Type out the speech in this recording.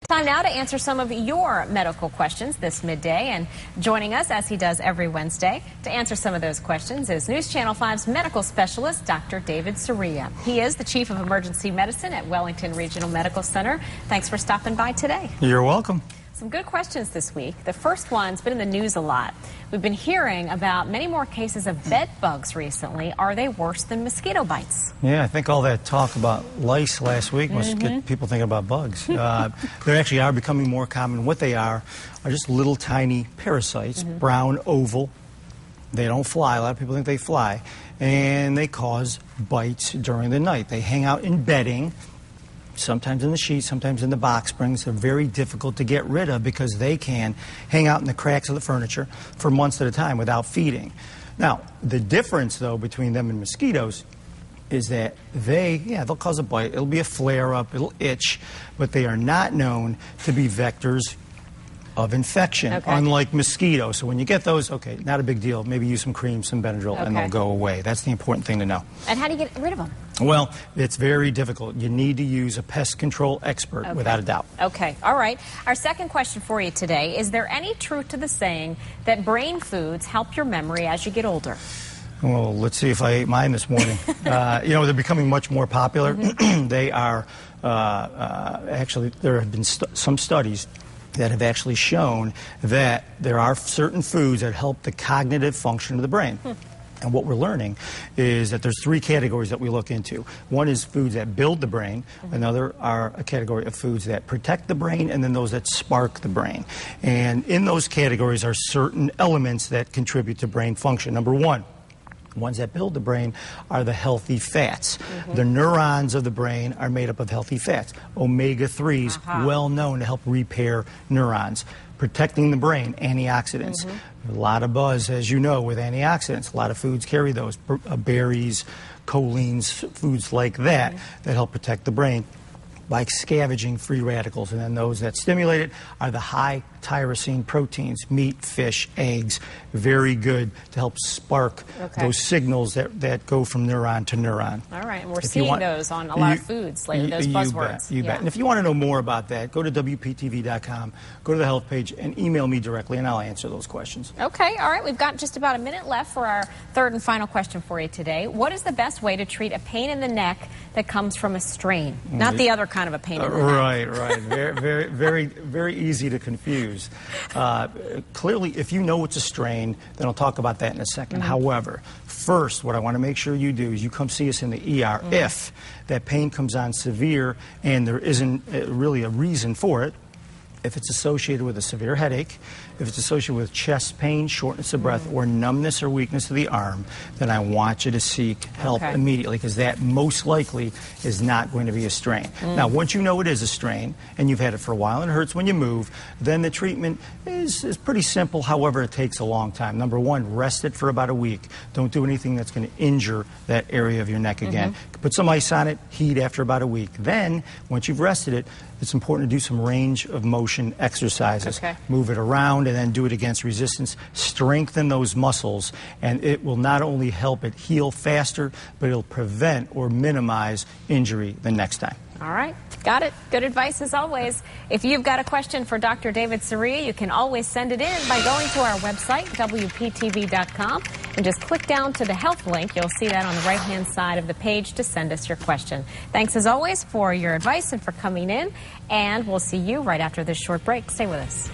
Time now to answer some of your medical questions this midday, and joining us as he does every Wednesday to answer some of those questions is News Channel 5's medical specialist, Dr. David Soria. He is the Chief of Emergency Medicine at Wellington Regional Medical Center. Thanks for stopping by today. You're welcome. Some good questions this week. The first one's been in the news a lot. We've been hearing about many more cases of bed bugs recently. Are they worse than mosquito bites? Yeah, I think all that talk about lice last week must get people thinking about bugs. They actually are becoming more common. What they are just little tiny parasites, brown, oval. They don't fly. A lot of people think they fly. And they cause bites during the night. They hang out in bedding. Sometimes in the sheets, sometimes in the box springs. They're very difficult to get rid of because they can hang out in the cracks of the furniture for months at a time without feeding. Now, the difference, though, between them and mosquitoes is that they'll cause a bite. It'll be a flare-up. It'll itch. But they are not known to be vectors of infection, unlike mosquitoes. So when you get those, okay, not a big deal. Maybe use some cream, some Benadryl, and they'll go away. That's the important thing to know. And how do you get rid of them? Well, it's very difficult. You need to use a pest control expert, without a doubt. Okay, all right. Our second question for you today, is there any truth to the saying that brain foods help your memory as you get older? Well, let's see if I ate mine this morning. They're becoming much more popular. They are, actually, there have been some studies that have actually shown that there are certain foods that help the cognitive function of the brain. And what we're learning is that there's three categories that we look into. One is foods that build the brain. Another are a category of foods that protect the brain, and then those that spark the brain. And in those categories are certain elements that contribute to brain function. Number one, ones that build the brain are the healthy fats. The neurons of the brain are made up of healthy fats. Omega-3s, well known to help repair neurons. Protecting the brain, antioxidants. A lot of buzz, as you know, with antioxidants. A lot of foods carry those. Berries, cholines, foods like that that help protect the brain by scavenging free radicals. And then those that stimulate it are the high tyrosine proteins, meat, fish, eggs. Very good to help spark those signals that go from neuron to neuron. All right, and we're seeing those on a lot of foods lately, those buzzwords. You bet. And if you want to know more about that, go to WPTV.com, go to the health page, and email me directly, and I'll answer those questions. Okay, all right. We've got just about a minute left for our third and final question for you today. What is the best way to treat a pain in the neck that comes from a strain? Not the other kind of a pain in the neck. Right. Very easy to confuse. Clearly, if you know it's a strain, then I'll talk about that in a second. However, first, what I want to make sure you do is you come see us in the ER if that pain comes on severe and there isn't really a reason for it. If it's associated with a severe headache, if it's associated with chest pain, shortness of breath, or numbness or weakness of the arm, then I want you to seek help immediately, because that most likely is not going to be a strain. Now, once you know it is a strain, and you've had it for a while, and it hurts when you move, then the treatment is pretty simple. However, it takes a long time. Number one, rest it for about a week. Don't do anything that's going to injure that area of your neck again. Put some ice on it, heat after about a week. Then, once you've rested it, it's important to do some range of motion exercises. Move it around and then do it against resistance. Strengthen those muscles, and it will not only help it heal faster, but it'll prevent or minimize injury the next time. All right. Got it. Good advice as always. If you've got a question for Dr. David Soria, you can always send it in by going to our website, WPTV.com, and just click down to the health link. You'll see that on the right-hand side of the page to send us your question. Thanks as always for your advice and for coming in, and we'll see you right after this short break. Stay with us.